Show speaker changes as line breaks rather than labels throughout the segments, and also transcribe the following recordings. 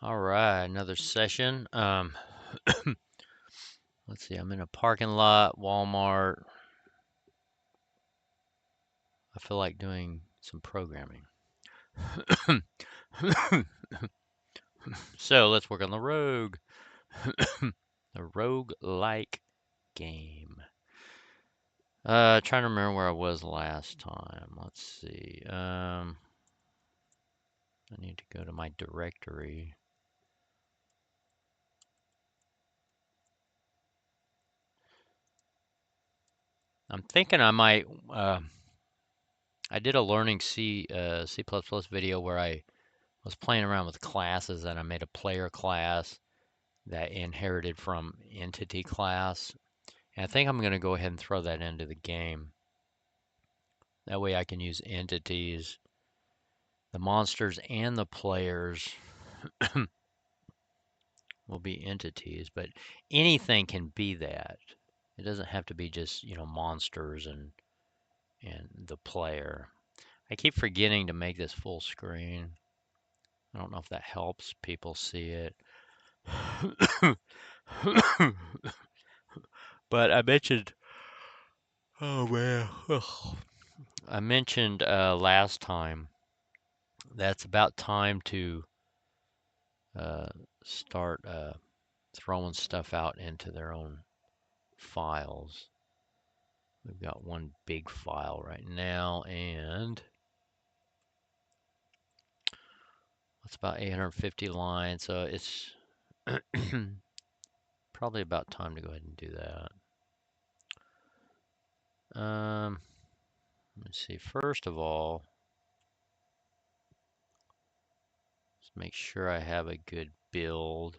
All right, another session. Let's see. I'm in a parking lot, Walmart. I feel like doing some programming. So let's work on the rogue. The roguelike game. Trying to remember where I was last time. Let's see. I need to go to my directory. I'm thinking I might. I did a learning C++ video where I was playing around with classes and I made a player class that inherited from entity class. And I think I'm going to go ahead and throw that into the game. That way I can use entities, the monsters and the players will be entities, but anything can be that. It doesn't have to be just, monsters and the player. I keep forgetting to make this full screen. I don't know if that helps people see it. But I mentioned, oh man, I mentioned last time that's about time to uh, start throwing stuff out into their own files. We've got one big file right now, and it's about 850 lines, so it's probably about time to go ahead and do that. Let's see. First of all, let's make sure I have a good build.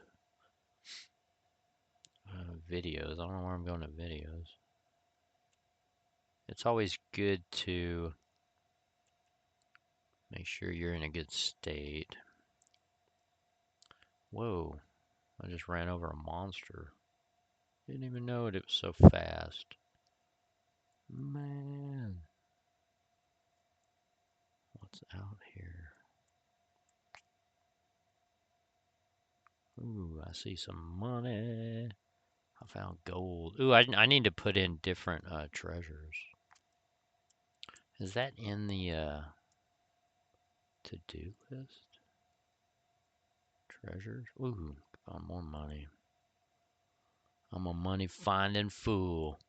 Videos. I don't know where I'm going to videos. It's always good to make sure you're in a good state. Whoa, I just ran over a monster. Didn't even know it was so fast. Man, what's out here? Ooh, I see some money. I found gold. Ooh, I need to put in different treasures. Is that in the to-do list? Treasures? Ooh, found more money. I'm a money finding fool.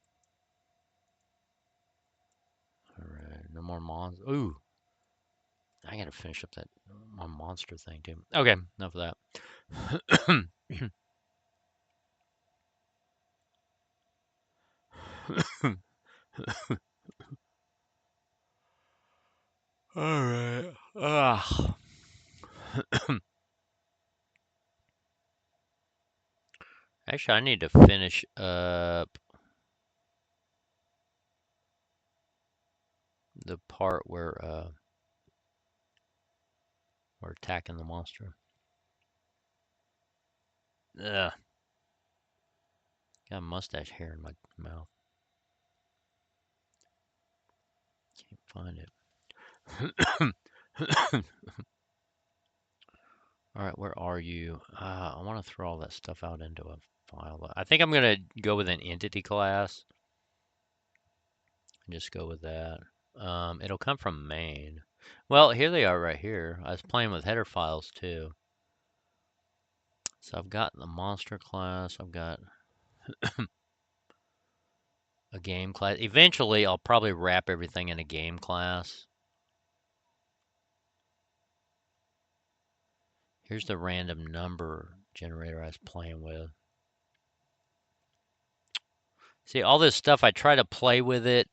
Alright, no more monsters. Ooh, I gotta finish up that one monster thing too. Okay, enough of that. Alright. Actually, I need to finish up the part where we're attacking the monster. Ugh. Got a mustache hair in my mouth. Can't find it. Alright, where are you? I want to throw all that stuff out into a file. I think I'm going to go with an entity class. Just go with that. It'll come from main. Well, here they are right here. I was playing with header files too. So I've got the monster class. I've got a game class. Eventually, I'll probably wrap everything in a game class. Here's the random number generator I was playing with. See, all this stuff, I try to play with it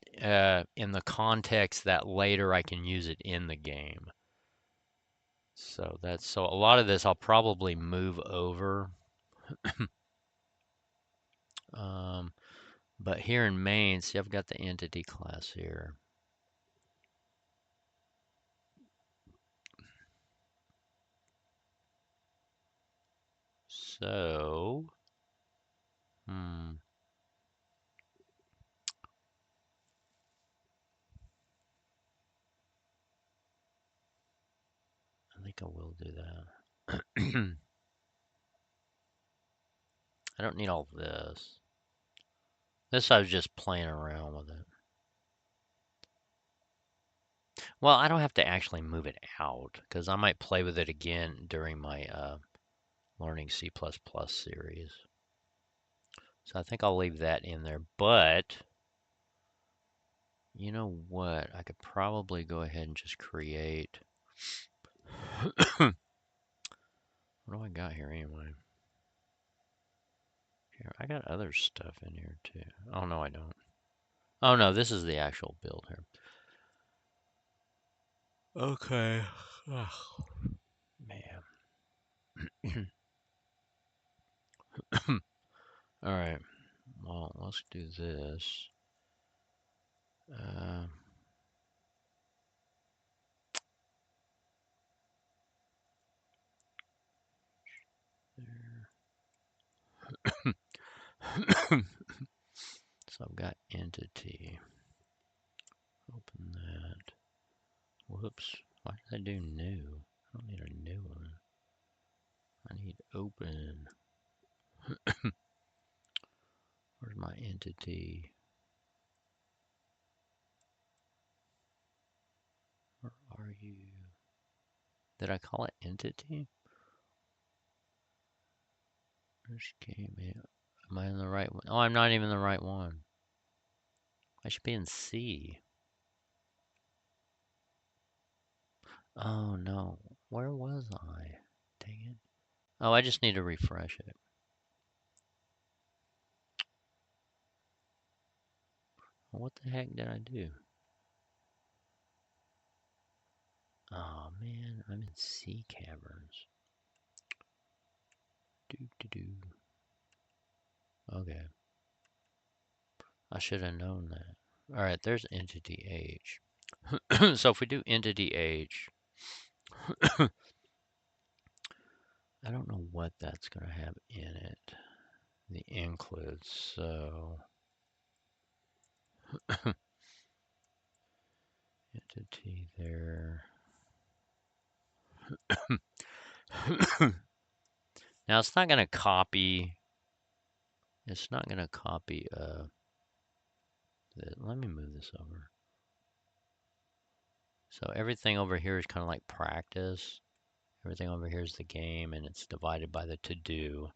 in the context that later I can use it in the game. So a lot of this I'll probably move over. But here in main, see, I've got the entity class here. So, I think I will do that. I don't need all this. This I was just playing around with it. Well, I don't have to actually move it out because I might play with it again during my learning C++ series. So I think I'll leave that in there. But you know what? I could probably go ahead and just create. What do I got here anyway? Here, I got other stuff in here too. Oh no, I don't. Oh no, this is the actual build here. Okay. Ugh, man. All right. Well, let's do this. Uh, so I've got entity. Open that. Whoops. Why did I do new? I don't need a new one. I need open. Where's my entity? Where are you? Did I call it entity? Where's game? Am I in the right one? Oh, I'm not even the right one. I should be in C. Oh no. Where was I? Dang it. Oh, I just need to refresh it. What the heck did I do? Oh man, I'm in sea caverns. Do. Okay. I should have known that. All right, there's entity H. So if we do entity H, I don't know what that's going to have in it. The include. So entity there. Now it's not going to copy. It's not going to copy. Let me move this over. So everything over here is kind of like practice. Everything over here is the game, and it's divided by the to-do.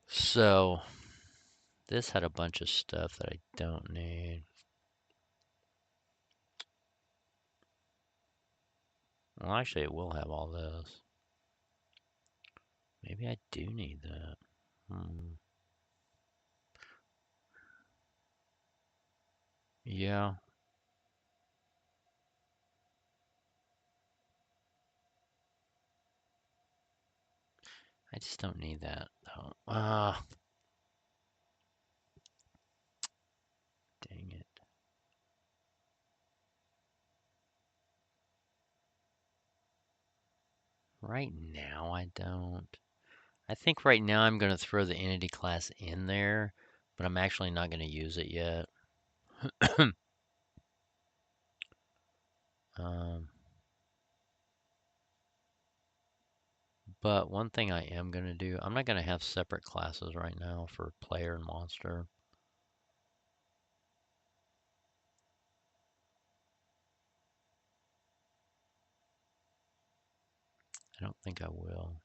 So this had a bunch of stuff that I don't need. Well, actually, it will have all this. Maybe I do need that. Yeah, I just don't need that, though. Ah, dang it. Right now, I don't. I think right now I'm going to throw the entity class in there, but I'm actually not going to use it yet. um, but one thing I am going to do, I'm not going to have separate classes right now for player and monster. I don't think I will.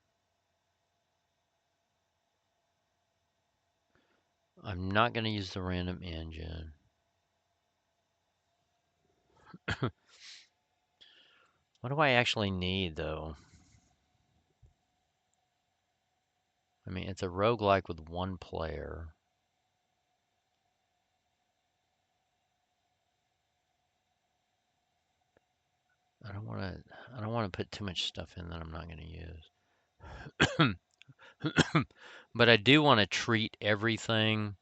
I'm not going to use the random engine. What do I actually need, though? I mean, it's a roguelike with one player. I don't want to put too much stuff in that I'm not going to use. But I do want to treat everything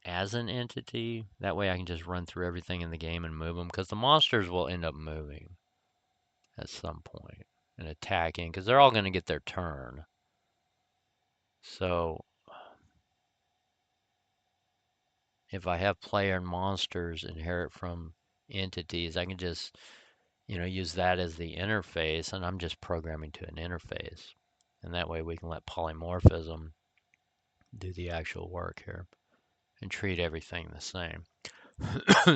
as an entity. That way I can just run through everything in the game and move them, because the monsters will end up moving at some point and attacking, because they're all going to get their turn. So if I have player and monsters inherit from entities, I can just, use that as the interface, and I'm just programming to an interface. And that way we can let polymorphism do the actual work here and treat everything the same.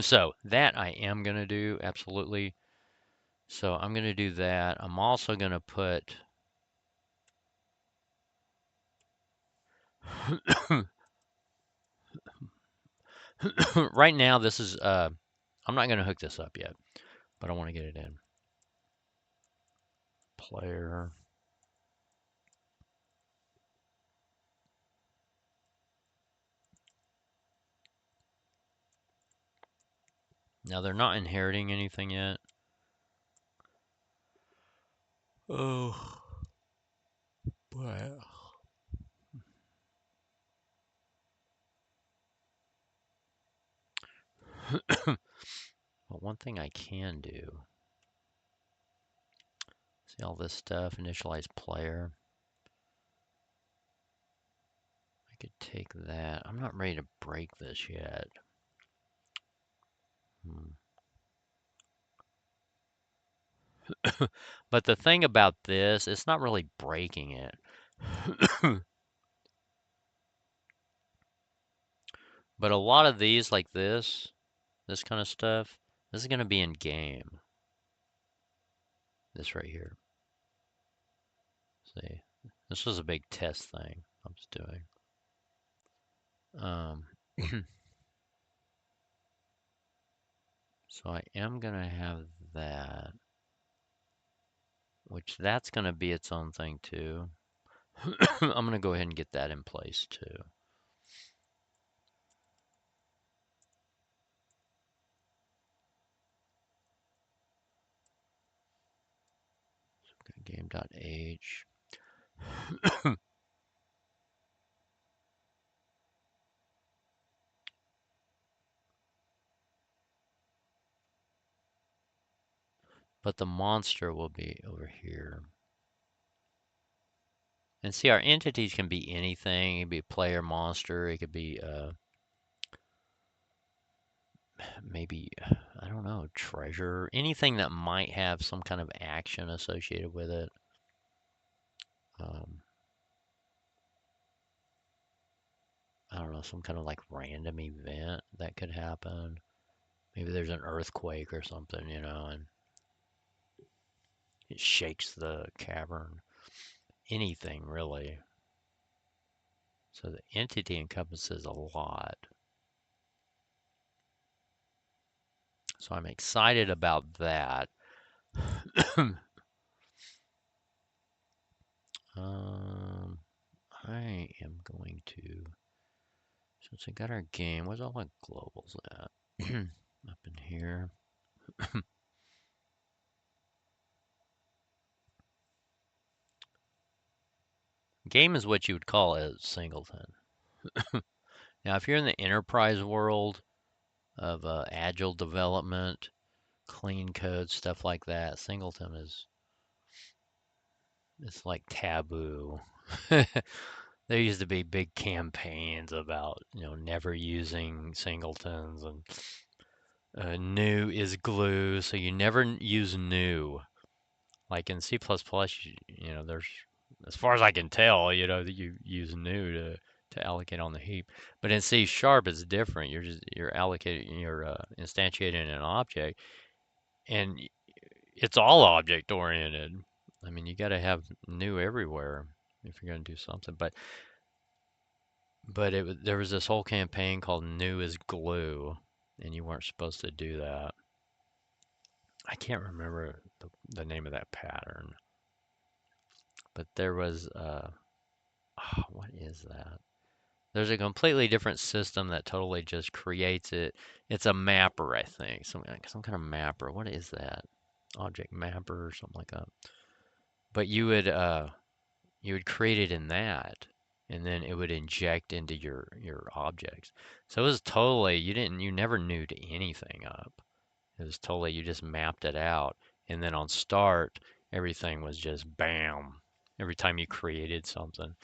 So that I am going to do, absolutely. So I'm going to do that. I'm also going to put right now this is I'm not going to hook this up yet, but I want to get it in. Player. Now they're not inheriting anything yet. Oh, but one thing I can do, see all this stuff, initialize player. I could take that. I'm not ready to break this yet. But the thing about this, it's not really breaking it. But a lot of these, like this kind of stuff, this is going to be in game. This right here. See, this was a big test thing I was doing. So I am going to have that, which that's going to be its own thing too. I'm going to go ahead and get that in place too. Game.age. But the monster will be over here. And see, our entities can be anything. It could be player, monster. It could be maybe, I don't know, treasure. Anything that might have some kind of action associated with it. I don't know, some kind of like random event that could happen. Maybe there's an earthquake or something, and it shakes the cavern. Anything really. So the entity encompasses a lot. So I'm excited about that. I am going to, since I got our game, where's all my globals at? Up in here. Game is what you would call a singleton. Now, if you're in the enterprise world of agile development, clean code, stuff like that, singleton it's like taboo. There used to be big campaigns about, never using singletons and new is glue, so you never use new. Like in C++, there's, as far as I can tell, that you use new to allocate on the heap. But in C sharp, it's different. You're allocating, you're instantiating an object, and it's all object oriented. I mean, you got to have new everywhere if you're going to do something. But there was this whole campaign called "New is Glue," and you weren't supposed to do that. I can't remember the name of that pattern, but there was what is that? There's a completely different system that totally just creates it. It's a mapper, I think, some kind of mapper. What is that? Object mapper or something like that. But you would create it in that, and then it would inject into your objects. So it was totally you never newed anything up. It was totally you just mapped it out, and then on start everything was just bam. Every time you created something,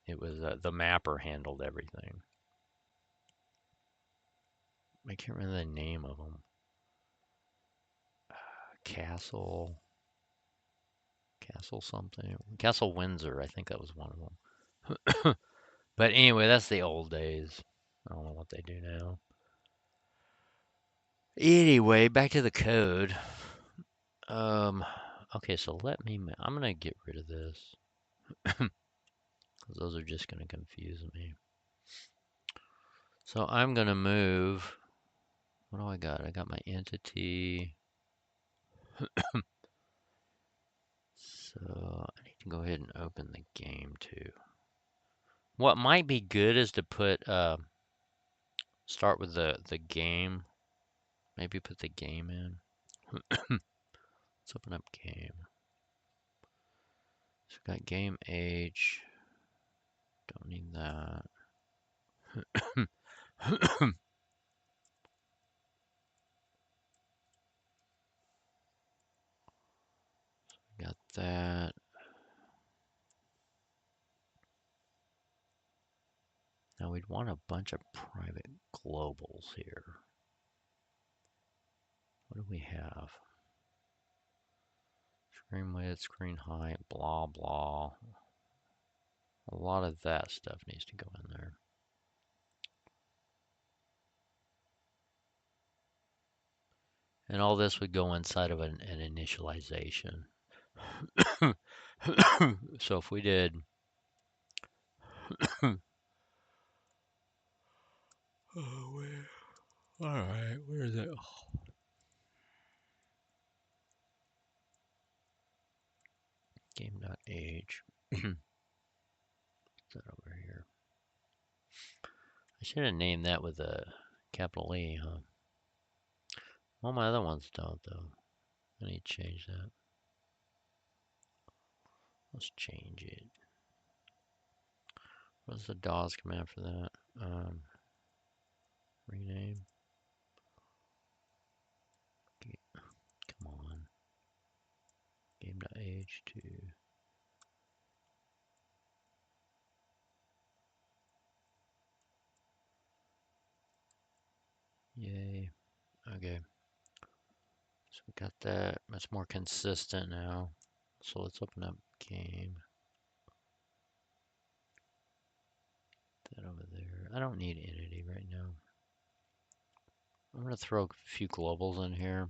it was the mapper handled everything. I can't remember the name of them. Castle Castle something. Castle Windsor, I think that was one of them. But anyway, that's the old days. I don't know what they do now. Anyway, back to the code. Um, okay, so I'm gonna get rid of this because those are just gonna confuse me. So I'm gonna move. What do I got? I got my entity. So I need to go ahead and open the game too. What might be good is to put start with the game. Maybe put the game in. Let's open up game. So we got game age. Don't need that. Got that. Now we'd want a bunch of private globals here. What do we have? Screen width, screen height, blah, blah. A lot of that stuff needs to go in there. And all this would go inside of an initialization. So if we did all right, where is it? Oh. Game.age. Is that over here? I should have named that with a capital E, huh? Well, my other ones don't, though. I need to change that. Let's change it. What's the DAWs command for that? Rename. Come on. Game.age to. Yay. Okay. So we got that. That's more consistent now. So let's open up game. That over there. I don't need entity right now. I'm going to throw a few globals in here.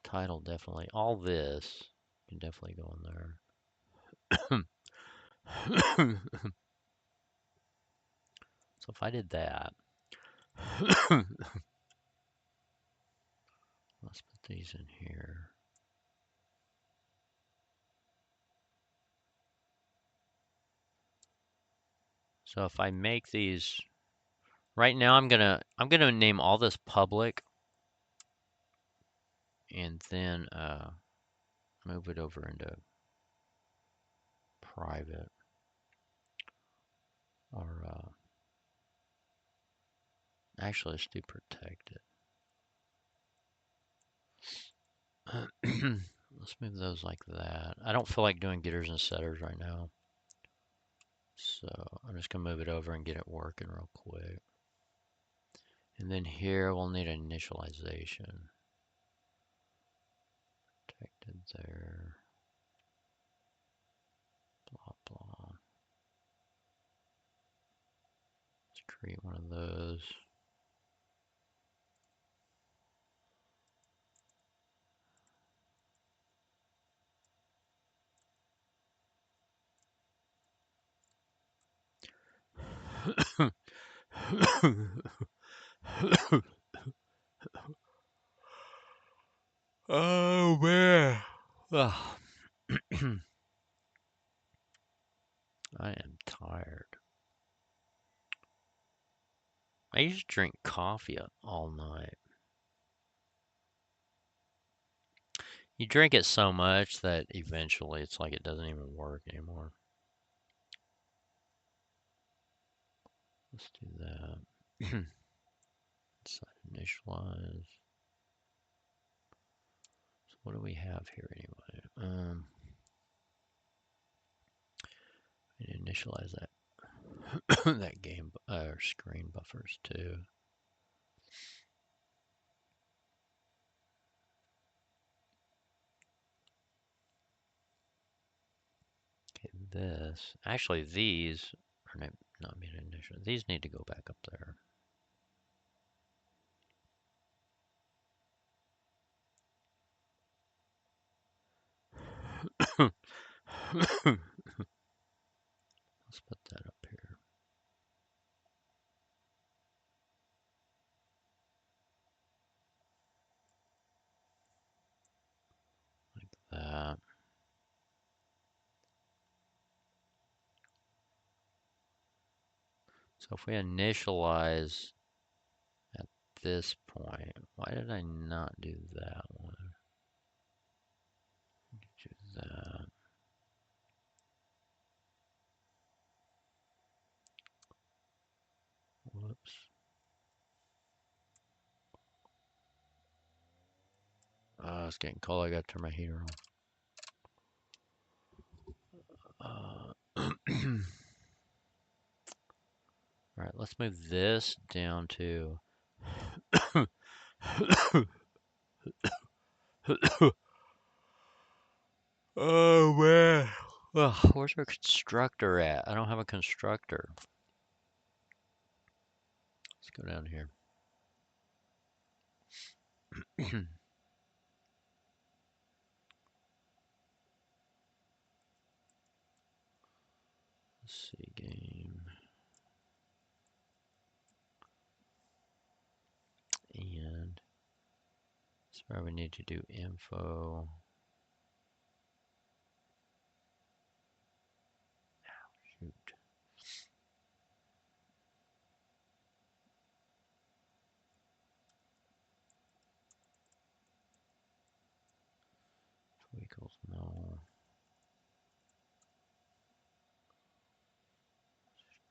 Title definitely. All this can definitely go in there. So if I did that, let's put these in here. So if I make these right now, I'm gonna name all this public, and then move it over into private, or actually let's do protected. Let's move those like that. I don't feel like doing getters and setters right now, so I'm just gonna move it over and get it working real quick. And then here we'll need initialization. Protected there. Blah, blah. Let's create one of those. Oh man. Ugh. I am tired. I used to drink coffee all night. You drink it so much that eventually it's like it doesn't even work anymore. Let's do that. Let's initialize. So what do we have here anyway? Initialize that that game screen buffers too. this. Actually, these are not being initialized. These need to go back up there. Let's put that up here. Like that. So if we initialize at this point, why did I not do that one? Do that. Whoops. It's getting cold. I gotta turn my heater on. All right, let's move this down to. Oh man. Ugh, where's our constructor at? I don't have a constructor. Let's go down here. Let's see, game. And that's where we need to do info. Shoot. Equals no. Screen.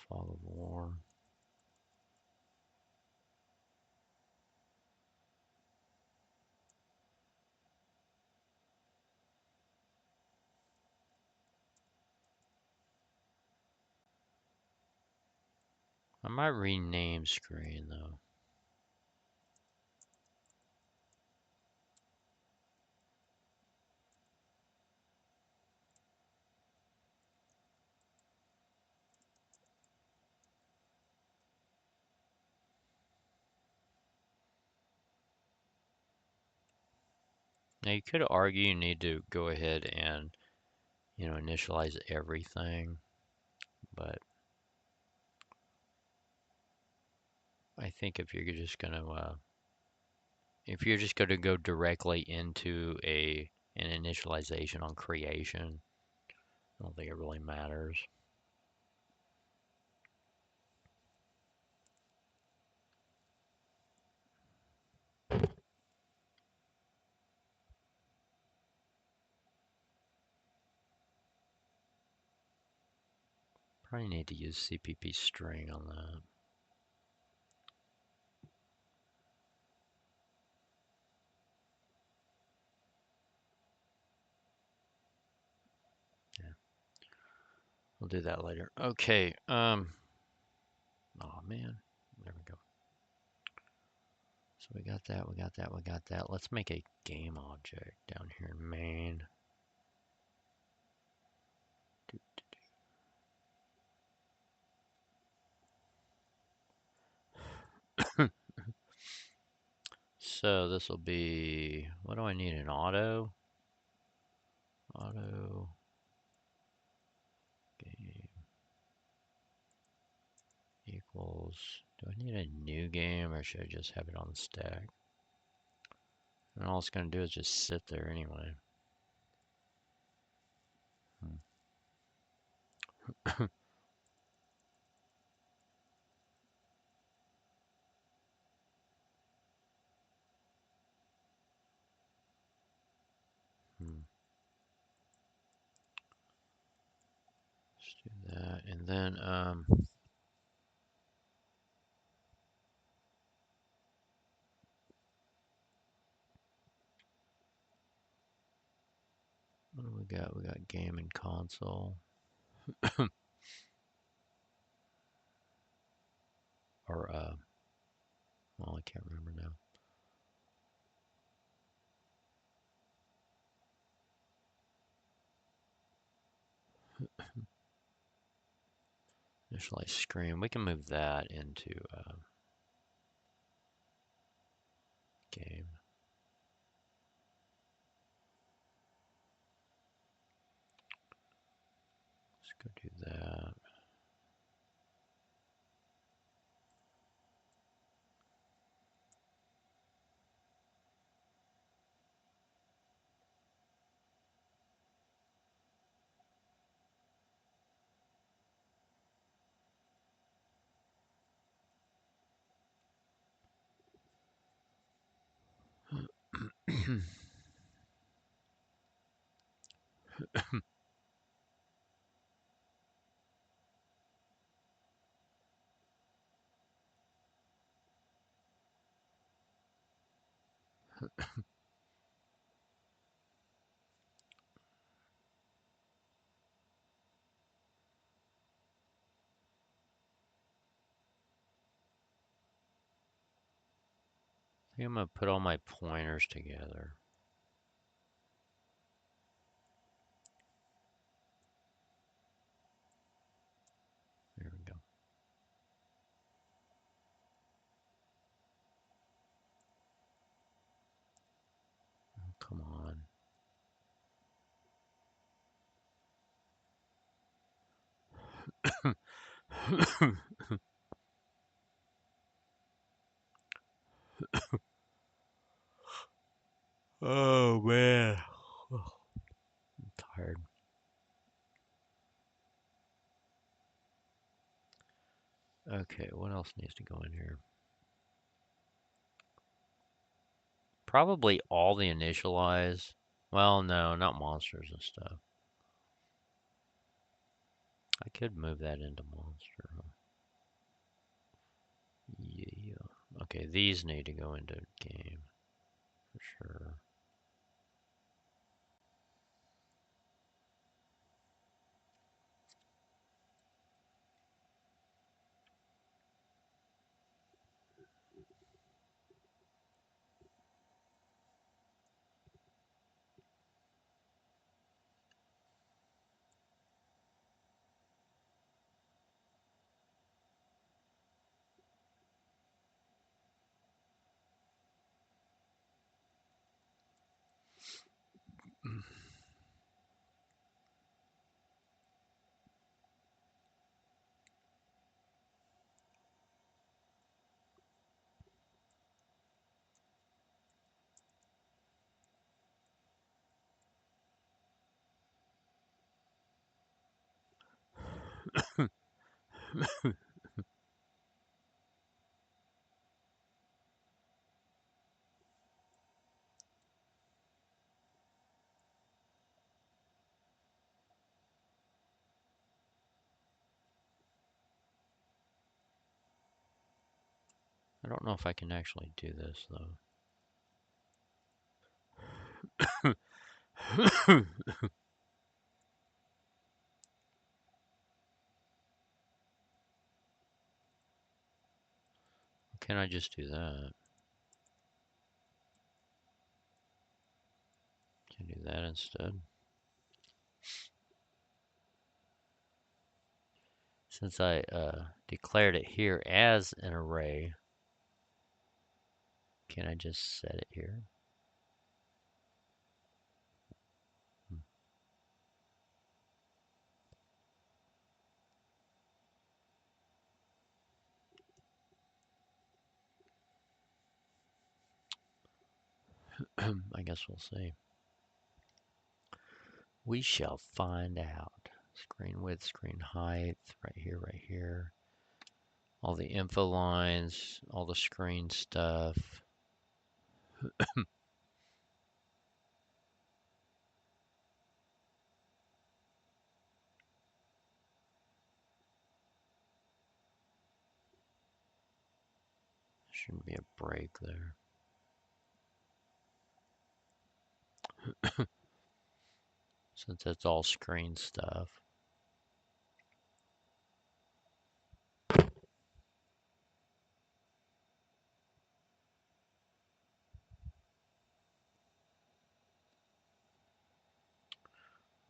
Fog of war. I might rename screen though. Now you could argue you need to go ahead and, initialize everything, but I think if you're just gonna go directly into an initialization on creation, I don't think it really matters. Probably need to use CPP string on that. Yeah, we'll do that later. Okay. Oh man, there we go. So we got that. We got that. We got that. Let's make a game object down here in main. So this will be, what do I need, an auto? Auto game equals, do I need a new game or should I just have it on the stack? And all it's going to do is just sit there anyway. Let's do that. And then, what do we got? We got game and console. Or well, I can't remember now. Initialize screen. We can move that into game. Let's go do that. I think I'm gonna put all my pointers together. There we go. Oh, come on. Oh man. I'm tired. Okay, what else needs to go in here? Probably all the initialize. Well, no, not monsters and stuff. I could move that into monster. Huh? Yeah. Okay, these need to go into game for sure. I don't know if I can actually do this though. Can I just do that? Can I do that instead? Since I declared it here as an array, can I just set it here? I guess we'll see. We shall find out. Screen width, screen height, right here, right here. All the info lines, all the screen stuff. Shouldn't be a break there. since it's all screen stuff.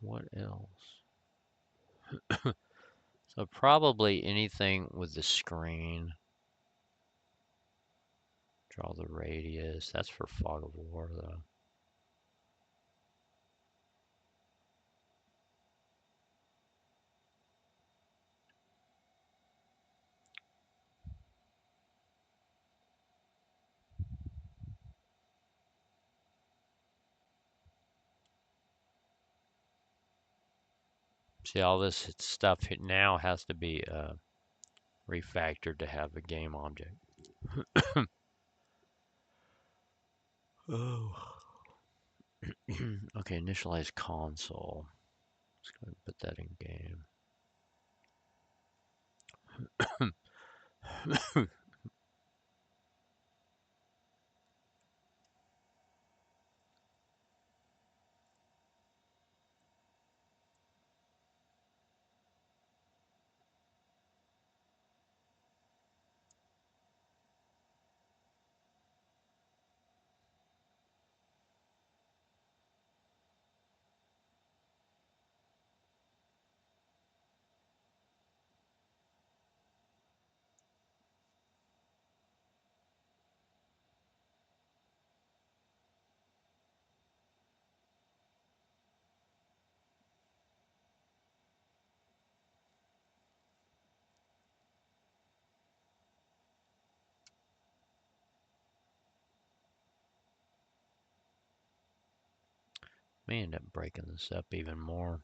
What else? So probably anything with the screen. Draw the radius. That's for fog of war, though. See, all this stuff now has to be refactored to have a game object. Oh. Okay, initialize console. Let's go ahead and put that in game. May end up breaking this up even more.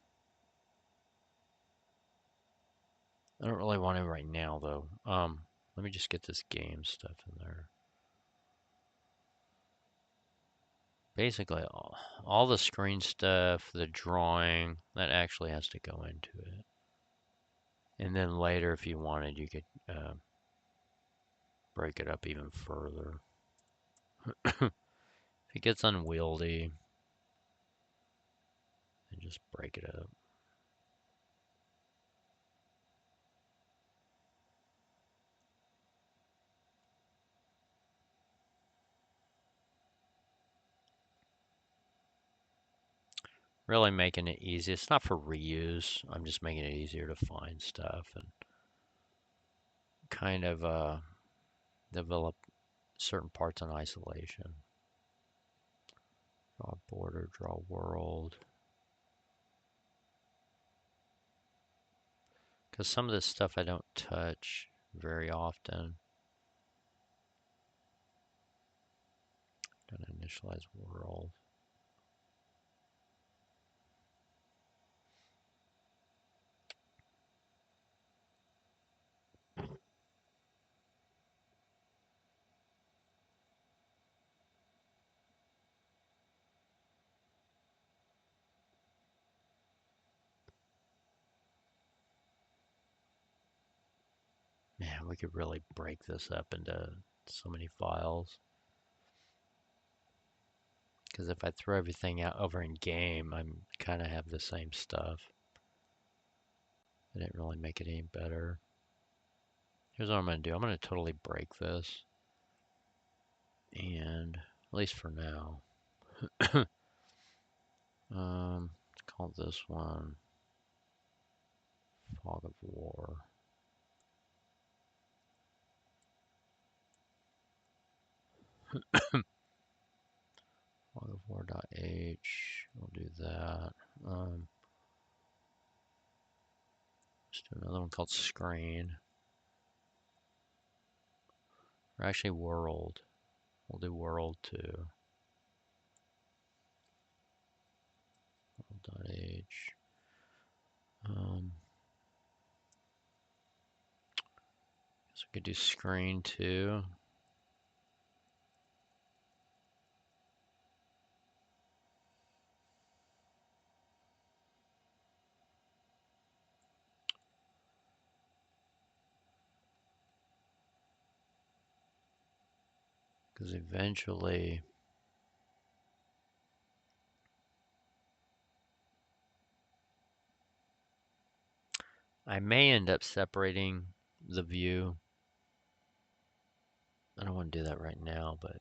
I don't really want to right now, though. Let me just get this game stuff in there. Basically, all the screen stuff, the drawing, that actually has to go into it. And then later, if you wanted, you could break it up even further. If it gets unwieldy, then just break it up. Really making it easy. It's not for reuse. I'm just making it easier to find stuff and kind of develop certain parts in isolation. Draw border, draw world. Because some of this stuff I don't touch very often. Gonna initialize world. Man, we could really break this up into so many files. Because if I throw everything out over in game, I'm kind of have the same stuff. I didn't really make it any better. Here's what I'm going to do. I'm going to totally break this. And, at least for now. Let's call this one Fog of War. Fog of War.h. We'll do that. Let's do another one called Screen. Or actually World. We'll do World too. World.h. So we could do Screen too. Because eventually I may end up separating the view. I don't want to do that right now, but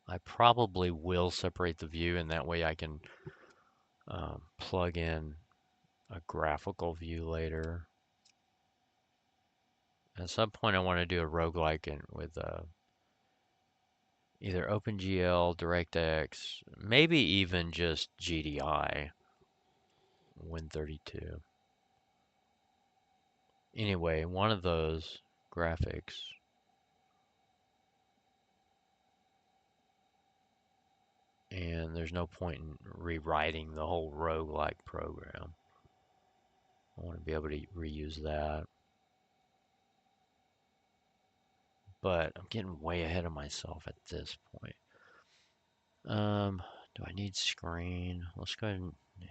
I probably will separate the view, and that way I can plug in a graphical view later. At some point, I want to do a roguelike with either OpenGL, DirectX, maybe even just GDI, Win32. Anyway, one of those graphics. And there's no point in rewriting the whole roguelike program. I want to be able to reuse that. But I'm getting way ahead of myself at this point. Do I need screen? Let's go ahead and let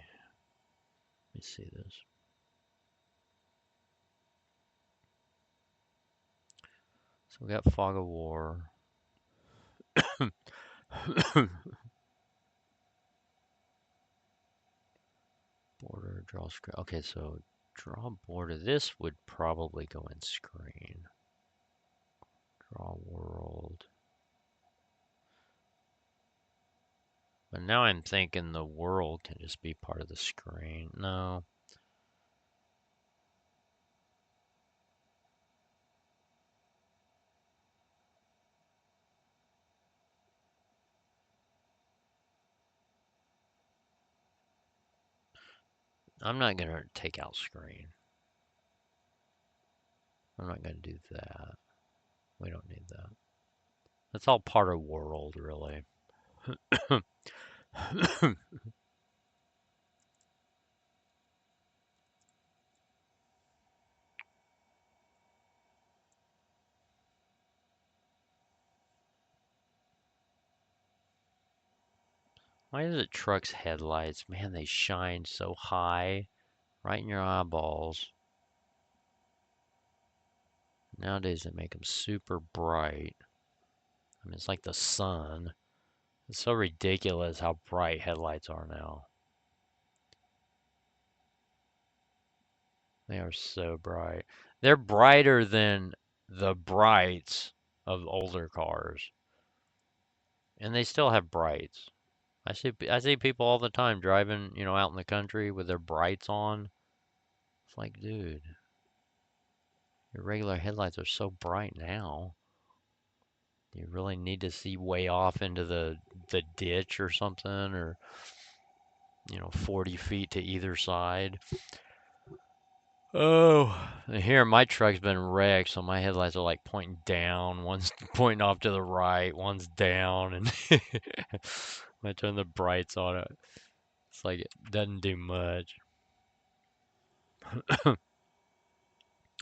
me see this. So we got Fog of War. Border, draw screen. Okay, so draw border. This would probably go in screen. Draw world. But now I'm thinking the world can just be part of the screen. No. I'm not going to take out screen. I'm not going to do that. We don't need that. That's all part of world, really. Why is it truck's headlights? Man, they shine so high, right in your eyeballs. Nowadays, they make them super bright. I mean, it's like the sun. It's so ridiculous how bright headlights are now. They are so bright. They're brighter than the brights of older cars. And they still have brights. I see people all the time driving, out in the country with their brights on. It's like, dude, your regular headlights are so bright now. You really need to see way off into the ditch or something, or 40 feet to either side. Oh, here my truck's been wrecked, so my headlights are like pointing down. One's pointing off to the right, one's down, and I turn the brights on it. It's like it doesn't do much. All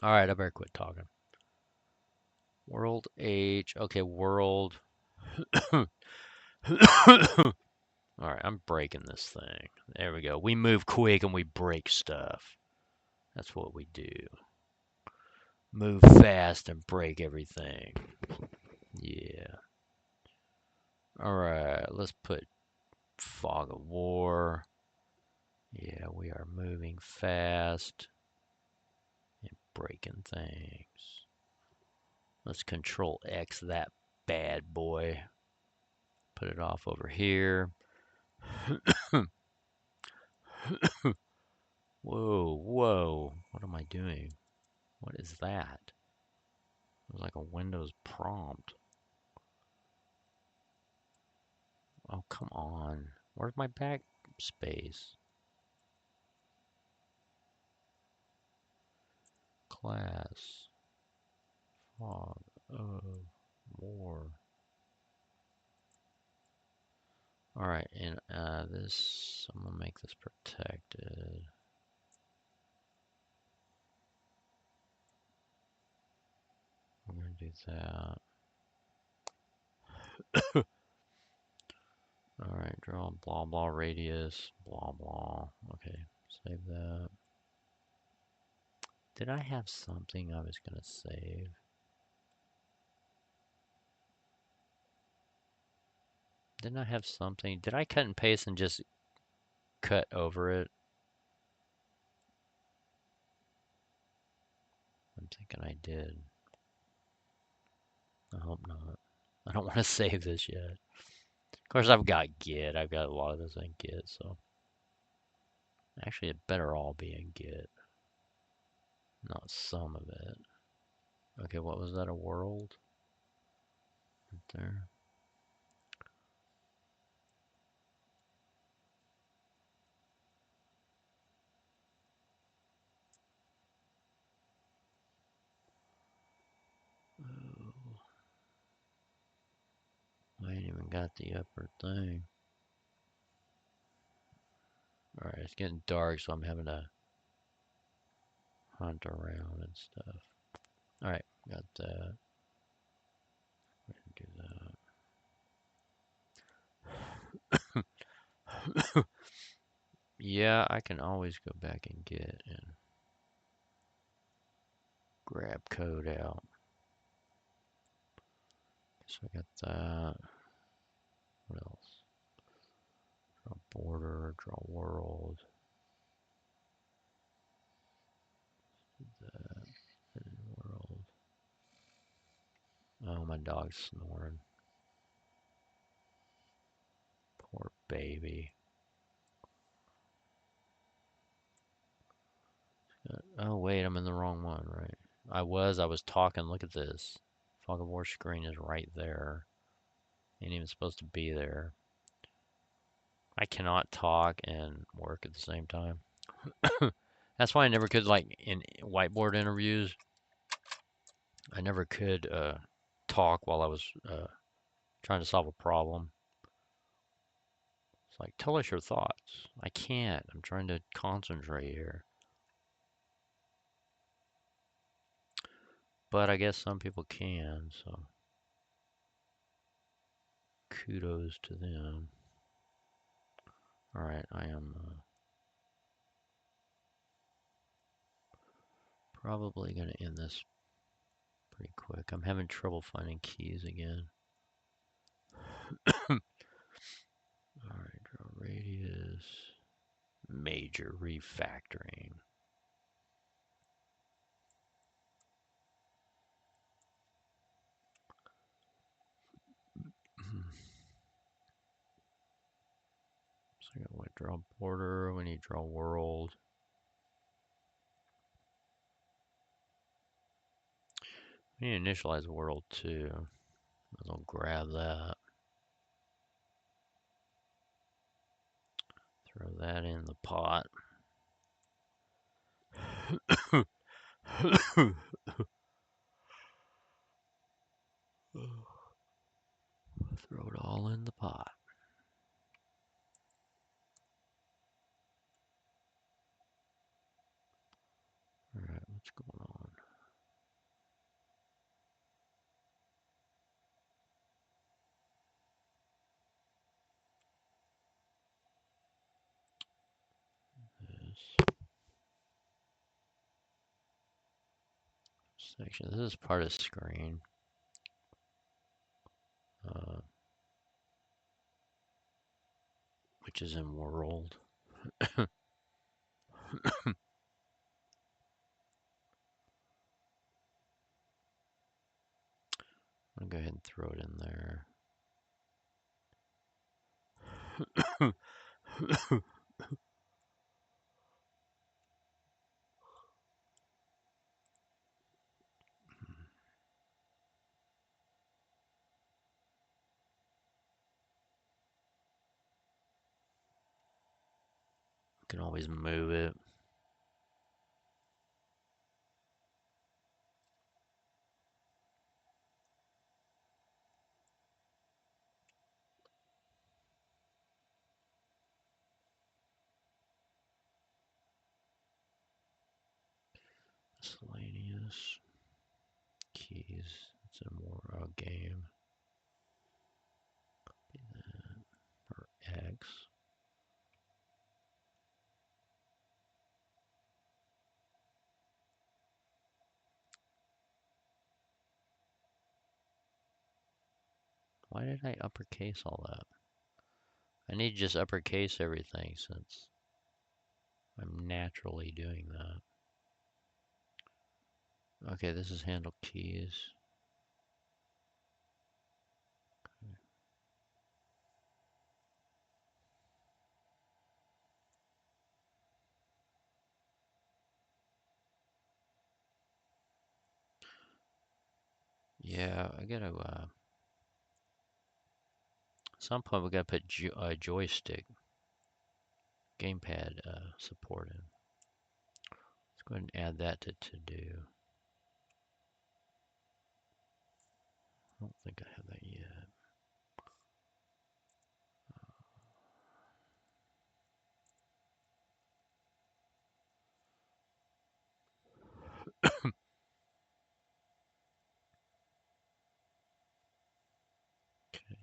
right, I better quit talking. World age. Okay, world. All right, I'm breaking this thing. There we go. We move quick and we break stuff. That's what we do. Move fast and break everything. Yeah. All right, let's put Fog of War. Yeah, we are moving fast and breaking things. Let's Control X that bad boy. Put it off over here. Whoa, whoa. What am I doing? What is that? It was like a Windows prompt. Oh, come on. Where's my backspace? Class. Fog of War. Alright, and this, I'm gonna make this protected. I'm gonna do that. Alright, draw blah blah radius, blah blah. Okay, save that. Did I have something I was gonna save? Didn't I have something? Did I cut and paste and just cut over it? I'm thinking I did. I hope not. I don't want to save this yet. Of course, I've got Git. I've got a lot of this in Git, so actually, it better all be in Git, not some of it. Okay, what was that? A world? Right there. Oh, I ain't even got the upper thing. Alright, it's getting dark, so I'm having to hunt around and stuff. Alright, got that. Do that. Yeah, I can always go back and get and grab code out. So I got that. What else? Draw border, draw world. That. World. Oh, my dog's snoring. Poor baby. Oh, wait, I'm in the wrong one, right? I was talking. Look at this. Fog of War screen is right there. Ain't even supposed to be there. I cannot talk and work at the same time. That's why I never could, like, in whiteboard interviews, I never could talk while I was trying to solve a problem. It's like, tell us your thoughts. I can't. I'm trying to concentrate here. But I guess some people can, so kudos to them. Alright, I am probably going to end this pretty quick. I'm having trouble finding keys again. Alright, draw radius. Major refactoring. So I got draw border, we need draw world. We need to initialize world too. I'll grab that. Throw that in the pot. Throw it all in the pot. Alright, what's going on? This section. This is part of screen. Which is in world. I'm gonna go ahead and throw it in there. Can always move it. Miscellaneous keys. It's a more game. Copy that. Or X. Why did I uppercase all that? I need to just uppercase everything since I'm naturally doing that. Okay, this is handle keys. Yeah, I gotta, some point we gotta put joystick, gamepad support in. Let's go ahead and add that to do. I don't think I have that yet. Okay.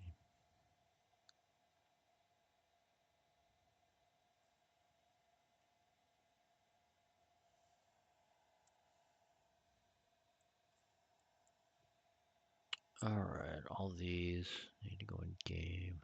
All right, all these need to go in game.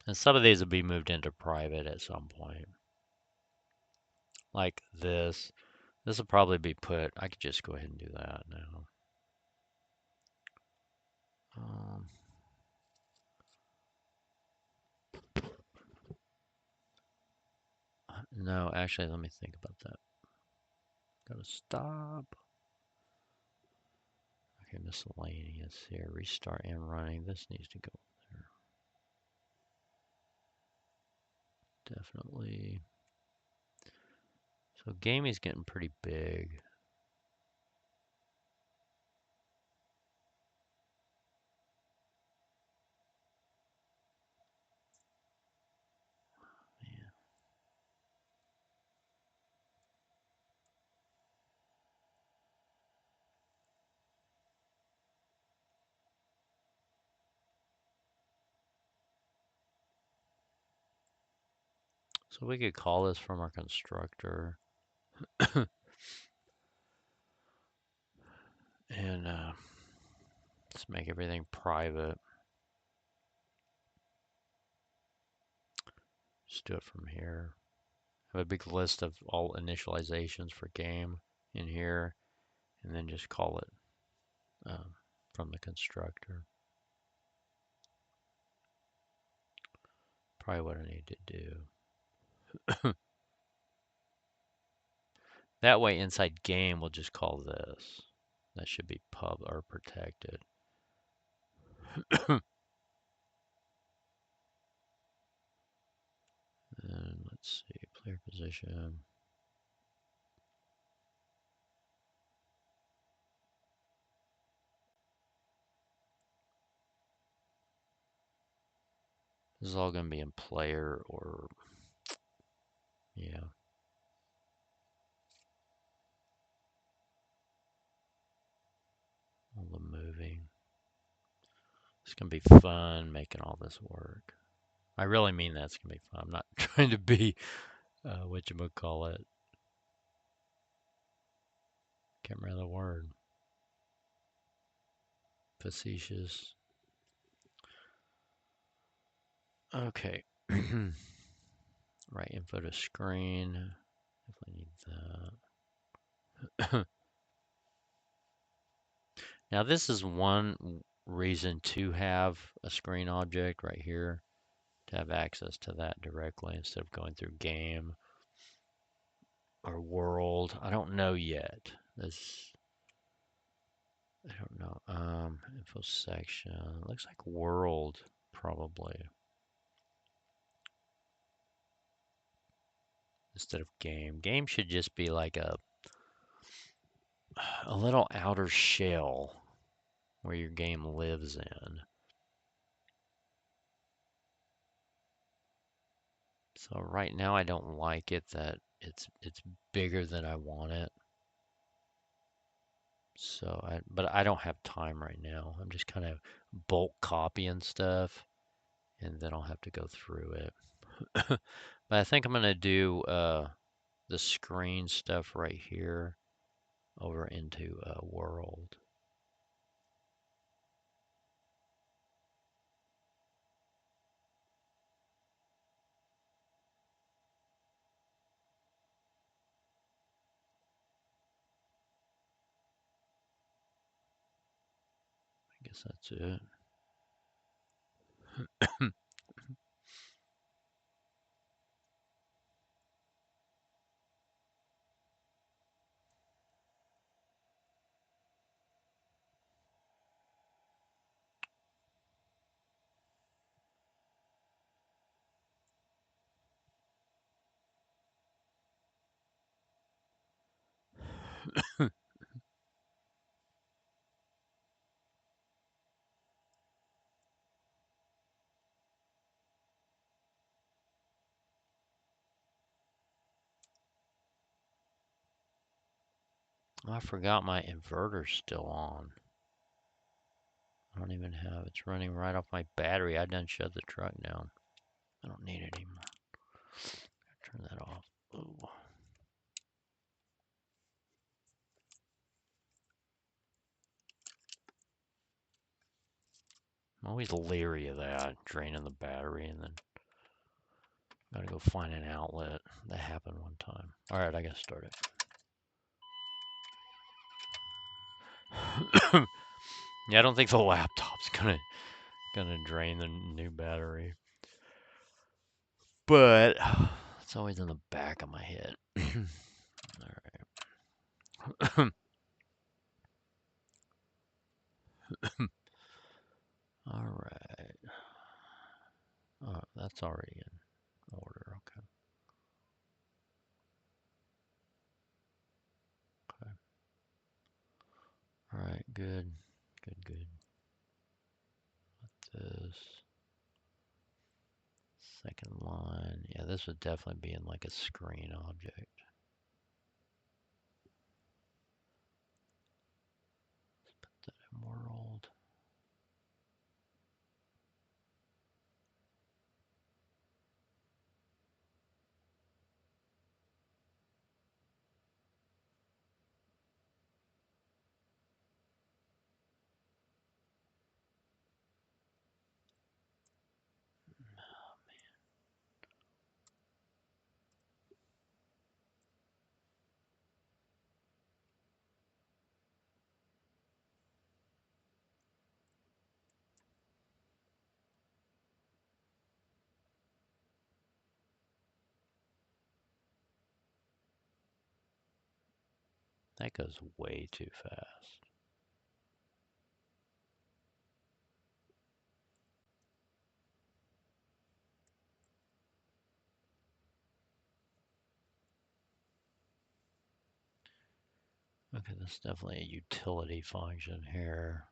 And some of these will be moved into private at some point. Like this. This will probably be put, I could just go ahead and do that now. Um, no, actually, let me think about that. Gotta stop. Okay, miscellaneous here. Restart and running. This needs to go there. Definitely. So gaming's getting pretty big. Man. So we could call this from our constructor. And let's make everything private. Just do it from here. Have a big list of all initializations for game in here, and then just call it from the constructor. Probably what I need to do. That way inside game we'll just call this. That should be pub or protected. And let's see, player position. This is all going to be in player or, yeah. All the moving. It's gonna be fun making all this work. I really mean that it's gonna be fun. I'm not trying to be whatchamacallit. Can't remember the word. Facetious. Okay. Right info to screen. Definitely need that. Now this is one reason to have a screen object right here, to have access to that directly instead of going through game or world. I don't know yet. I don't know. Info section. Looks like world probably instead of game. Game should just be like a little outer shell where your game lives in. So right now I don't like it that it's bigger than I want it. But I don't have time right now. I'm just kind of bulk copying stuff, and then I'll have to go through it. But I think I'm gonna do the screen stuff right here over into world. I guess that's it. I forgot my inverter's still on. I don't even have it's running right off my battery. I done shut the truck down. I don't need it anymore. Turn that off. Ooh. I'm always leery of that, draining the battery, and then gotta go find an outlet. That happened one time. All right, I gotta start it. Yeah, I don't think the laptop's gonna drain the new battery, but it's always in the back of my head. All right. All right. Oh, that's already in order. Okay. Okay. All right. Good. Good. Good. This second line. Yeah, this would definitely be in like a screen object. Let's put that in world. That goes way too fast. Okay, that's definitely a utility function here.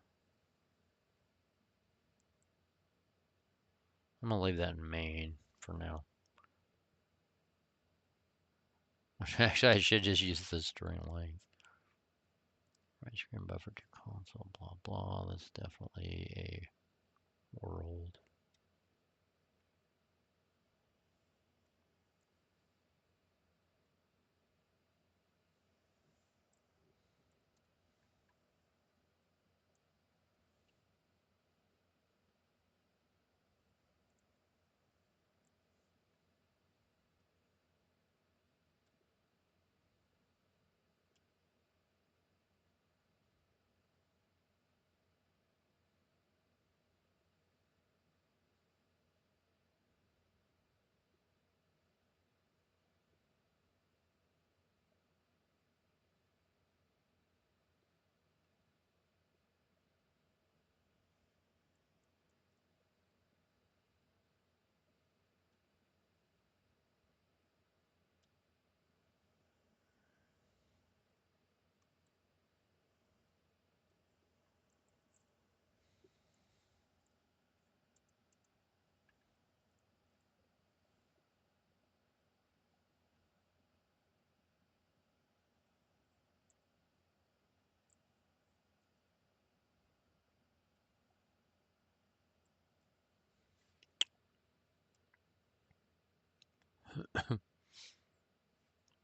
I'm gonna leave that in main for now. Actually, I should just use the string length. Right screen buffer to console, blah blah. That's definitely a World.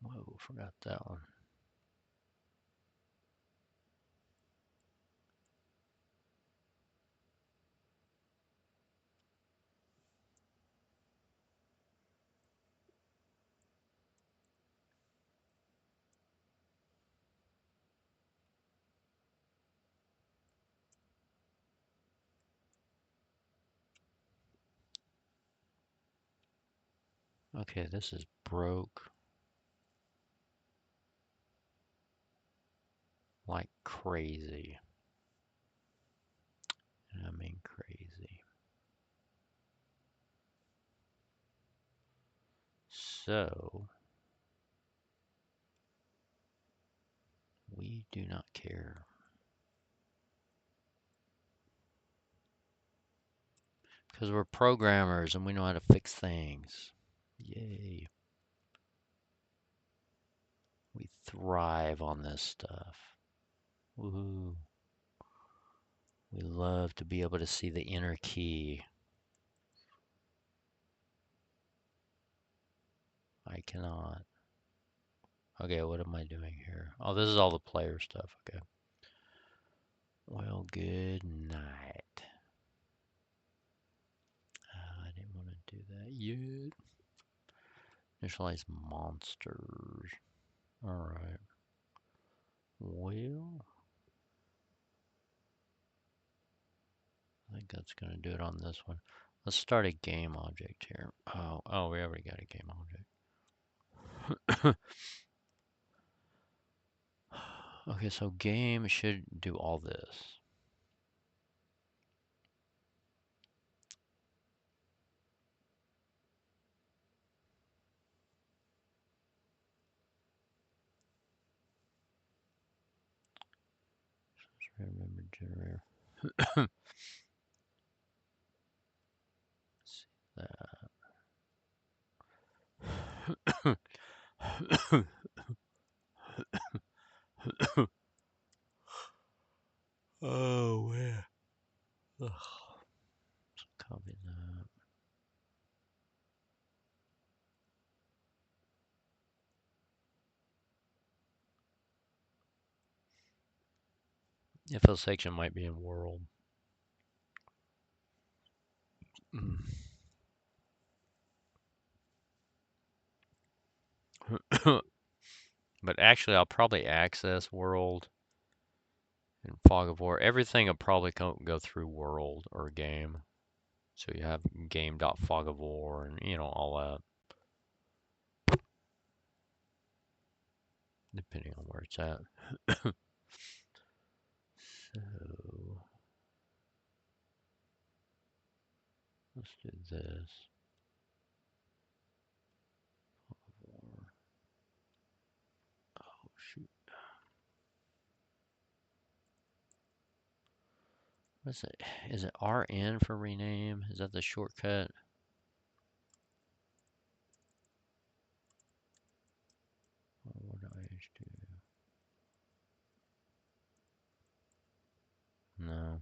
Whoa, forgot that one. Okay, this is broke like crazy. And I mean crazy. So, we do not care. Because we're programmers and we know how to fix things. Yay. We thrive on this stuff. Woohoo. We love to be able to see the inner key. I cannot. Okay, what am I doing here? Oh, this is all the player stuff. Okay. Well, good night. I didn't want to do that yet. Initialize monsters. Alright. Well, I think that's going to do it on this one. Let's start a game object here. Oh, we already got a game object. Okay, so game should do all this. Remember generator. See that. Oh, man. Ugh. Copy that. Info section might be in world. But actually, I'll probably access world and fog of war. Everything will probably go through world or game. So you have game.fogofwar and, all that. Depending on where it's at. So, let's do this. Oh, shoot. What's it? Is it RN for rename? Is that the shortcut? Or what do I just do? No.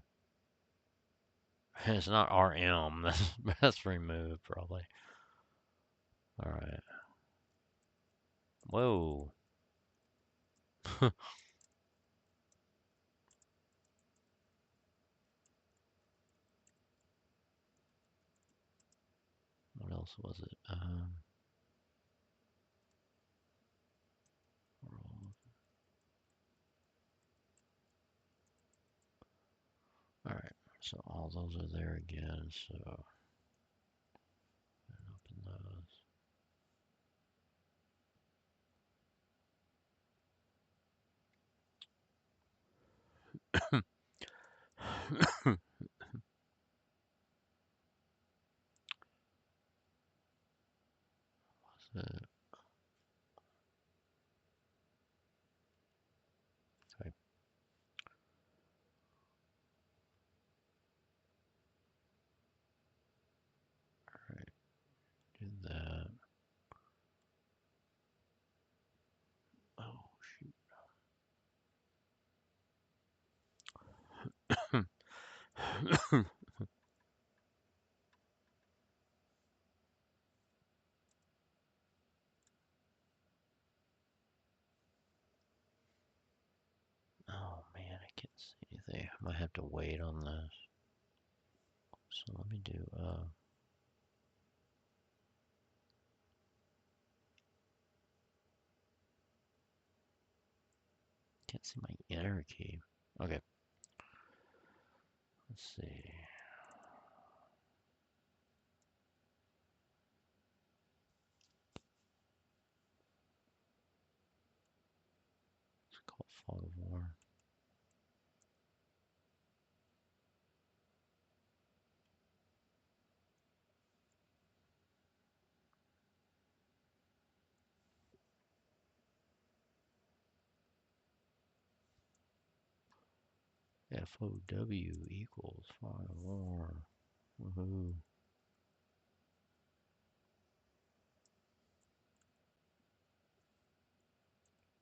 It's not RM. That's removed probably. All right. Whoa. What else was it? All right. So all those are there again. So open those. So, okay. All right. Do that. Oh shoot. Oh man, I can't see anything. I might have to wait on this. So let me do can't see my enter key. Okay. Let's see. It's called Fog of War. FOW equals Fog of War. Woohoo.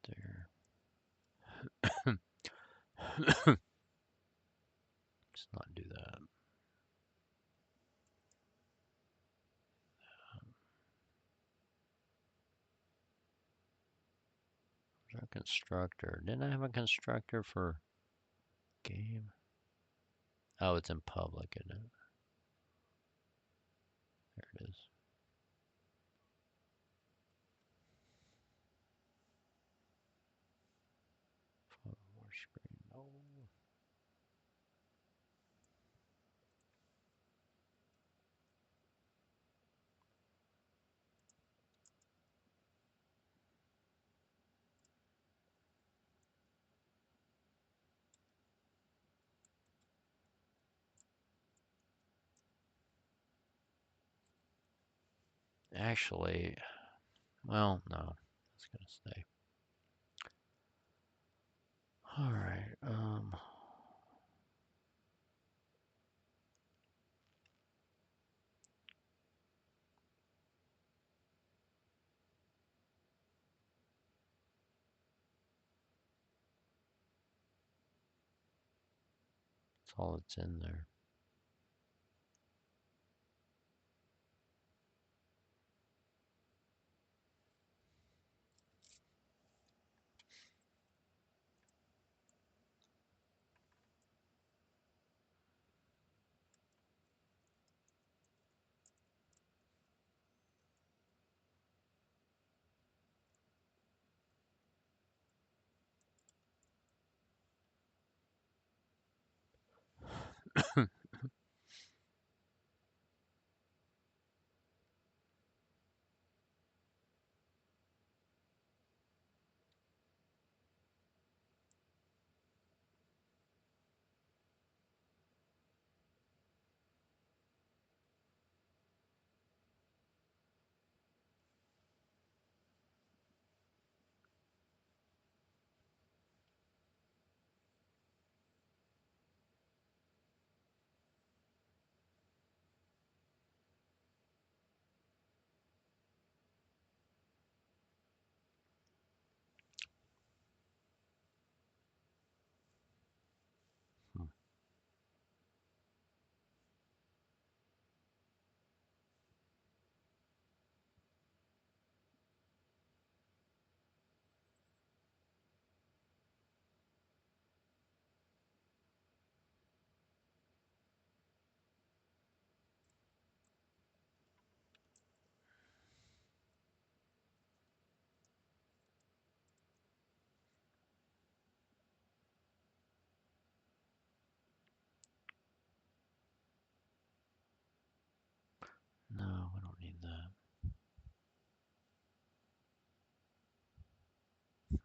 There. Let's not do that. Where's our constructor? Didn't I have a constructor for game? Oh, it's in public, isn't it? There it is. Fog of War screen. No. Actually, well, no. It's gonna stay. All right. That's all that's in there.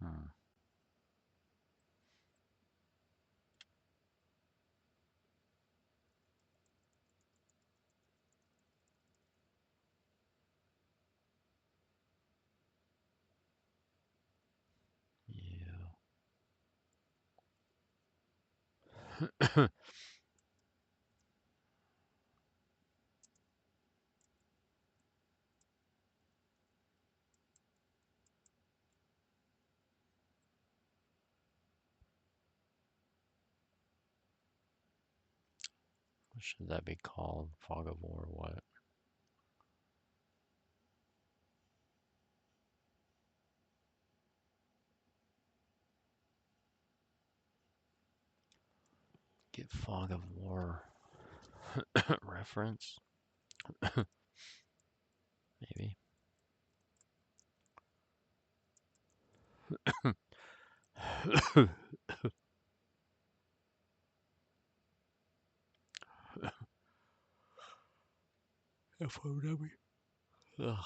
Hmm. Yeah. What should that be called? Fog of war, what? Get fog of war reference? Maybe. FOW. Ugh.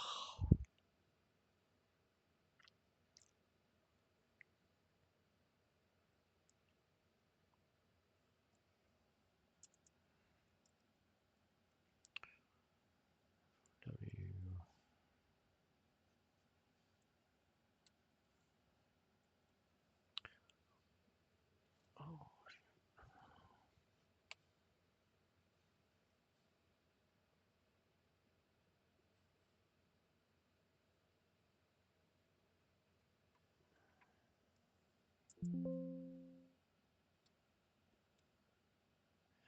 W. Oh,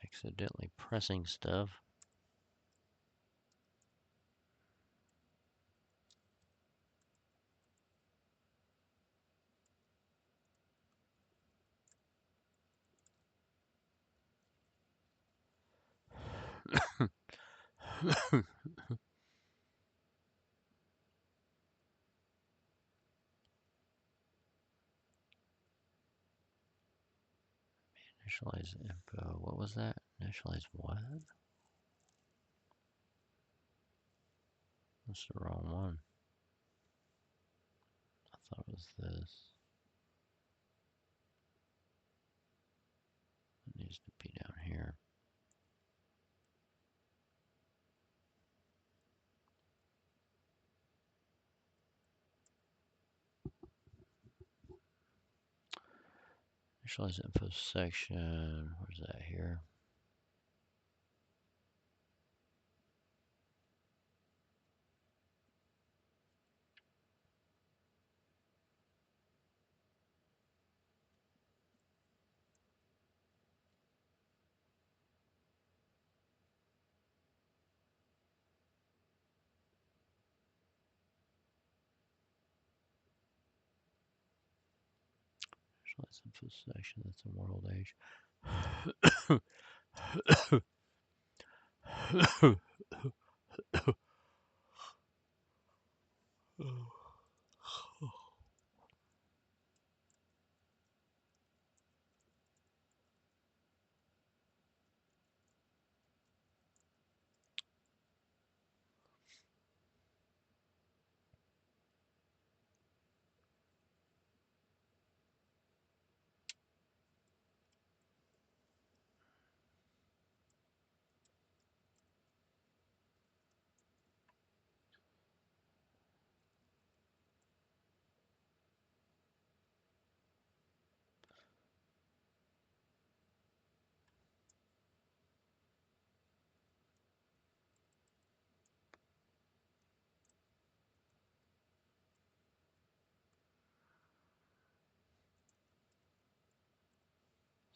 accidentally pressing stuff. Initialize info. What was that? Initialize what? That's the wrong one. I thought it was this. It needs to be down here. Initialize info section. Where's that here? Initialize info section. That's in world age.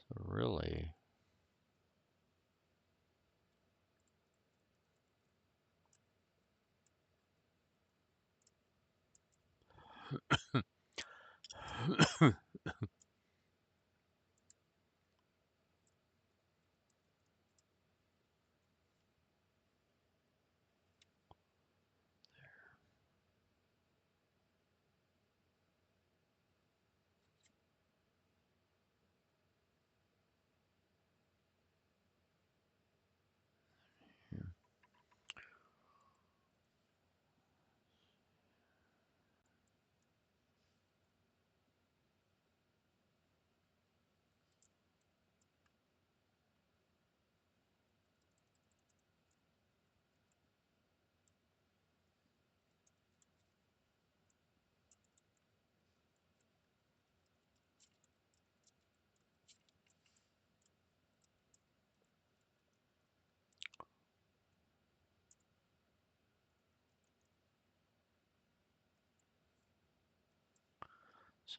So really,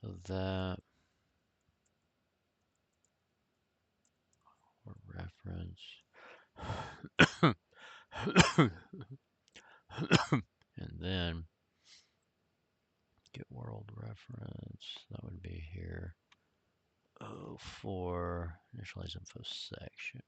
So that or reference. And then get world reference. That would be here. Oh, for initialize info section.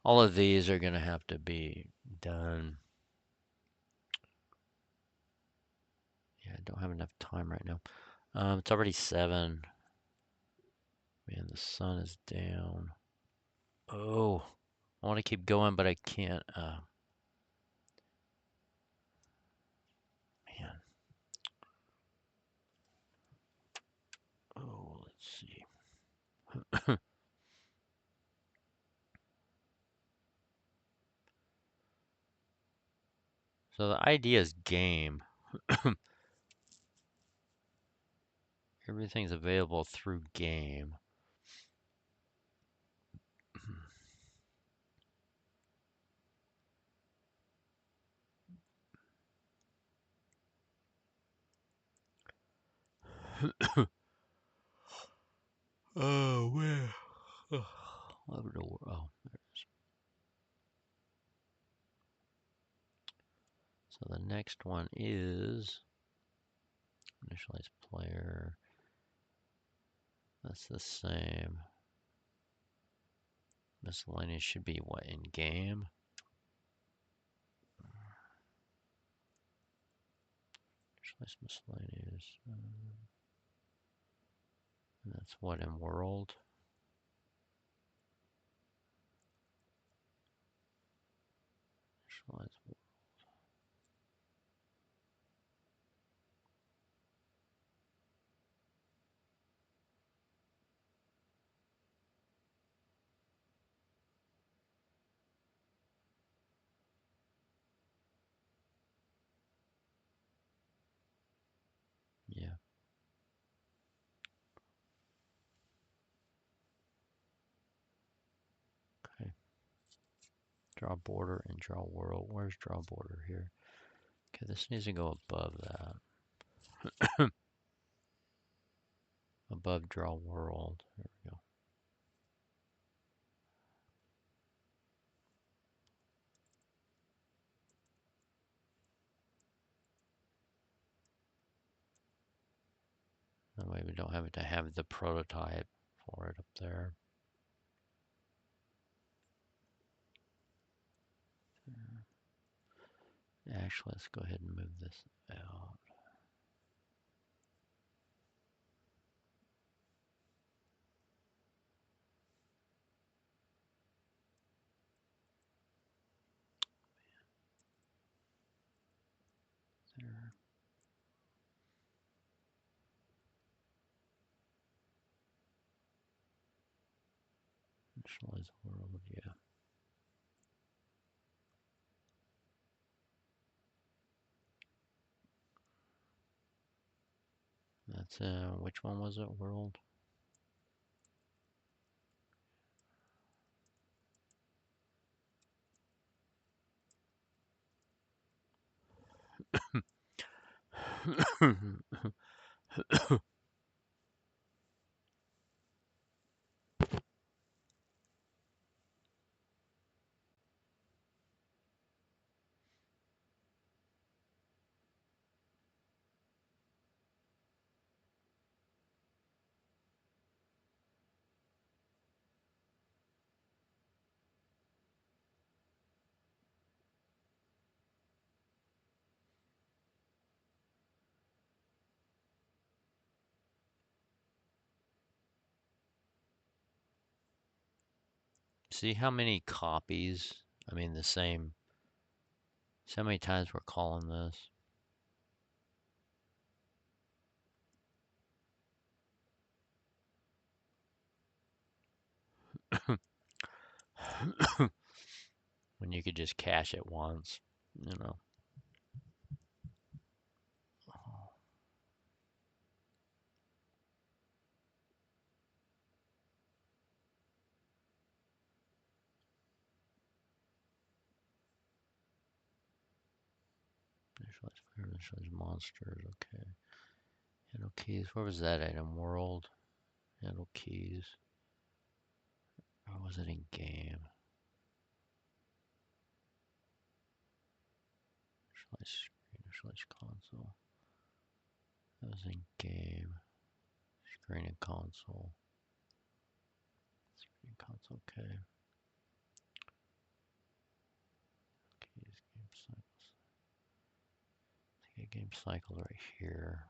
All of these are going to have to be done. Yeah, I don't have enough time right now. It's already 7. Man, the sun is down. Oh, I want to keep going, but I can't. Man. Oh, let's see. So the idea is game. Everything's available through game. Oh, where? Oh, oh, there it is. So the next one is initialize player. That's the same. Miscellaneous should be what, in game? Initialize miscellaneous. And that's what in world? Initialize world. Yeah. Okay. Draw border and draw world. Where's draw border here? Okay, this needs to go above that. Above draw world. There we go. That way we don't have to have the prototype for it up there. Actually, let's go ahead and move this out. There. Initialize world, yeah. That's which one was it? World. See how many copies? I mean, the same. See how many times we're calling this? when you could just cache it once, you know. Visualize monsters, okay. Handle keys, where was that item? World, handle keys. Or was it in game? Visualize screen, visualize console. That was in game. Screen and console. Screen and console, okay. Keys, game cycles. Okay, game cycle right here.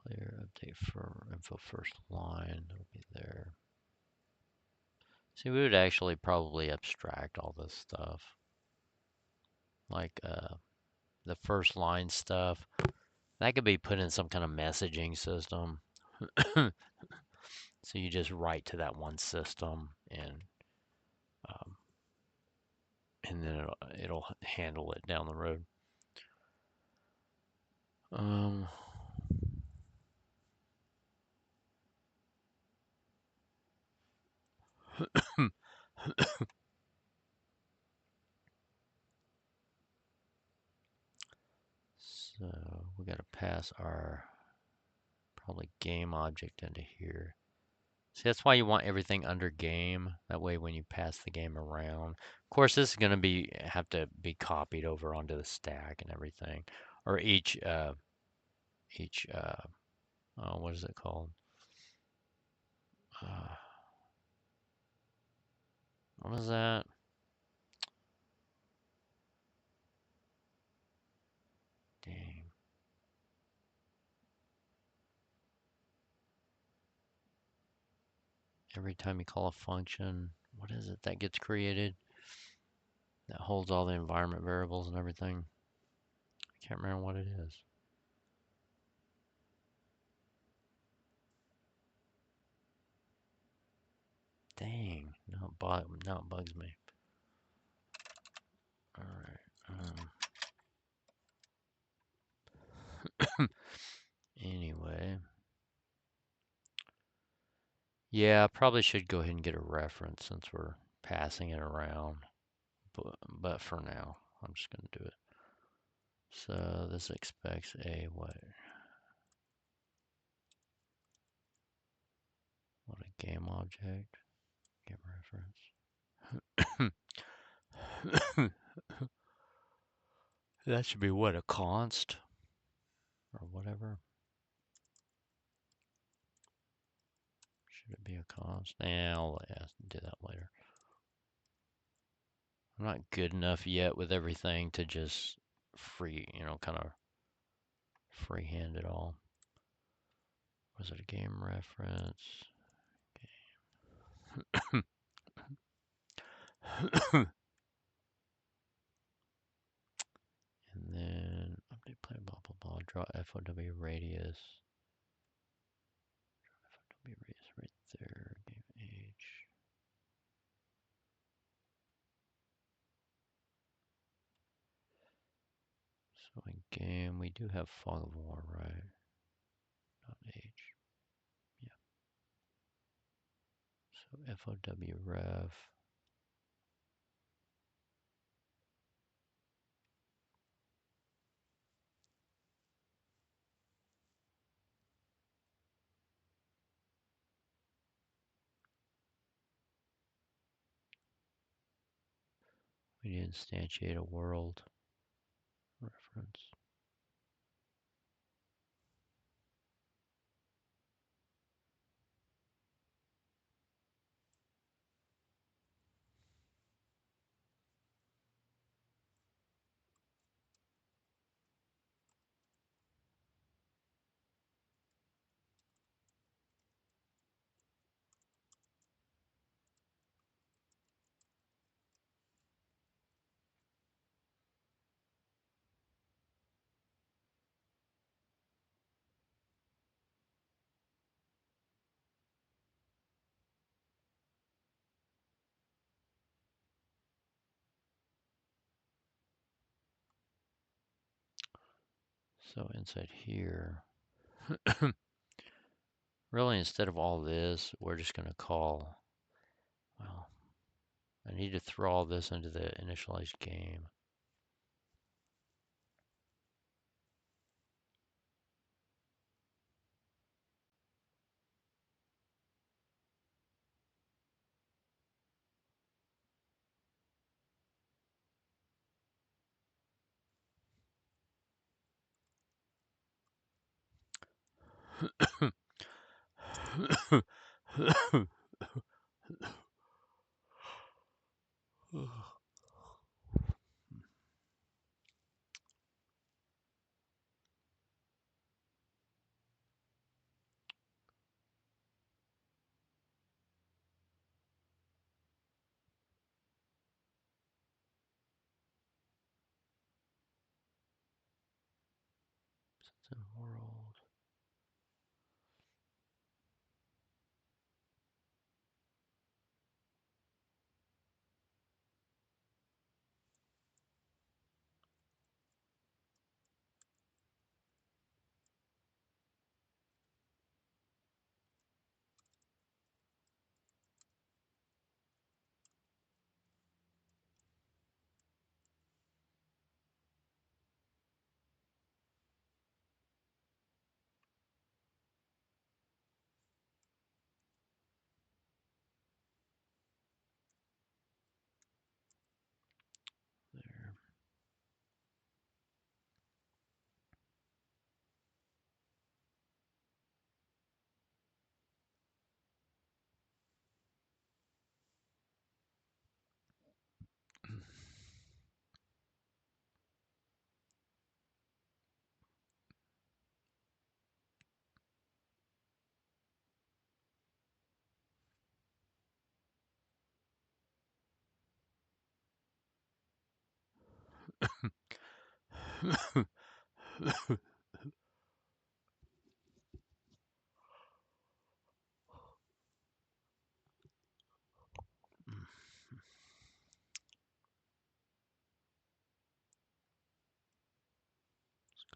Player update for info first line. That'll be there. See, we would actually probably abstract all this stuff. Like the first line stuff. That could be put in some kind of messaging system. So you just write to that one system um, and then it'll handle it down the road. Um, so we got to pass our probably game object into here. See, that's why you want everything under game. That way when you pass the game around. Of course, this is going to have to be copied over onto the stack and everything. Or each what is it called? Uh, what is that? Dang. Every time you call a function, what is it that gets created? That holds all the environment variables and everything. I can't remember what it is. Dang. Now it bugs me. Alright. Anyway. Yeah, I probably should go ahead and get a reference since we're passing it around. But for now, I'm just going to do it. So this expects a what? What a game object? Game reference. That should be what, a const? Or whatever. Should it be a const? I'll do that later. I'm not good enough yet with everything to just kind of freehand it all. Was it a game reference? And then update player blah blah blah. Draw FOW radius. FOW radius right there. Game age. So in game we do have fog of war, right? Not age. Yeah. So FOW ref. We need to instantiate a world reference. So inside here, really instead of all this, we're just going to call, well, I need to throw all this into the initialized game. World. There.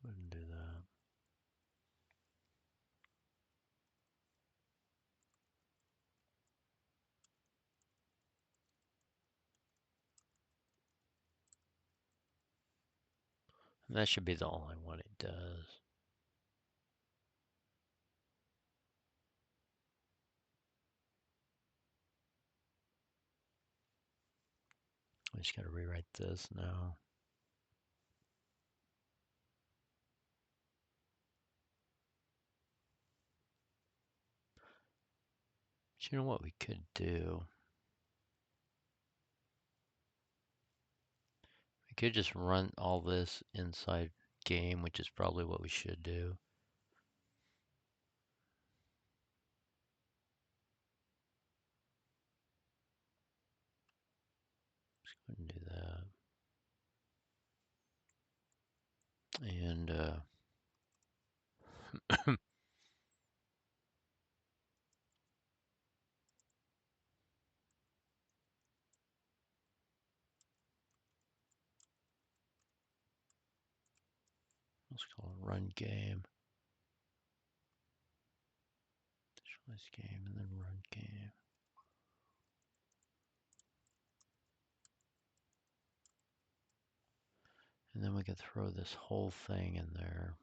Go ahead and do that. And that should be the only one it does. I just got to rewrite this now. But you know what we could do? We could just run all this inside game, which is probably what we should do. Let's go ahead and do that. And let's call it run game. Initialize game and then run game. And then we can throw this whole thing in there.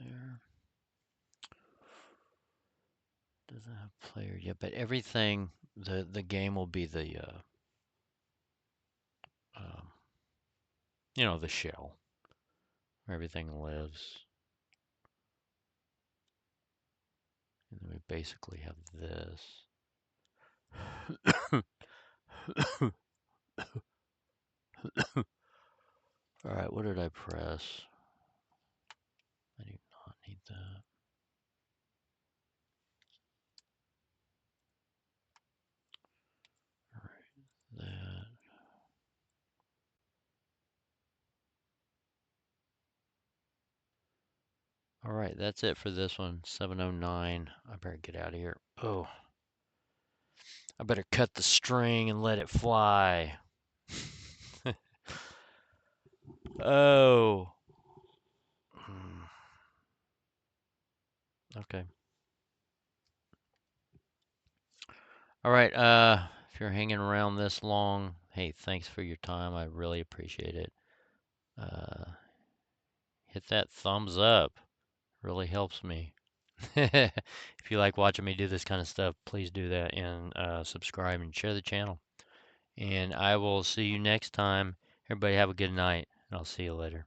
There. Doesn't have player yet, but everything, the game will be the, um, you know, the shell where everything lives. And then we basically have this. All right, what did I press? All right, that's it for this one. 7:09. I better get out of here. Oh, I better cut the string and let it fly. Oh. Okay. All right. If you're hanging around this long, hey, thanks for your time. I really appreciate it. Uh, hit that thumbs up. Really helps me. If you like watching me do this kind of stuff, please do that and subscribe and share the channel. And I will see you next time. Everybody have a good night, and I'll see you later.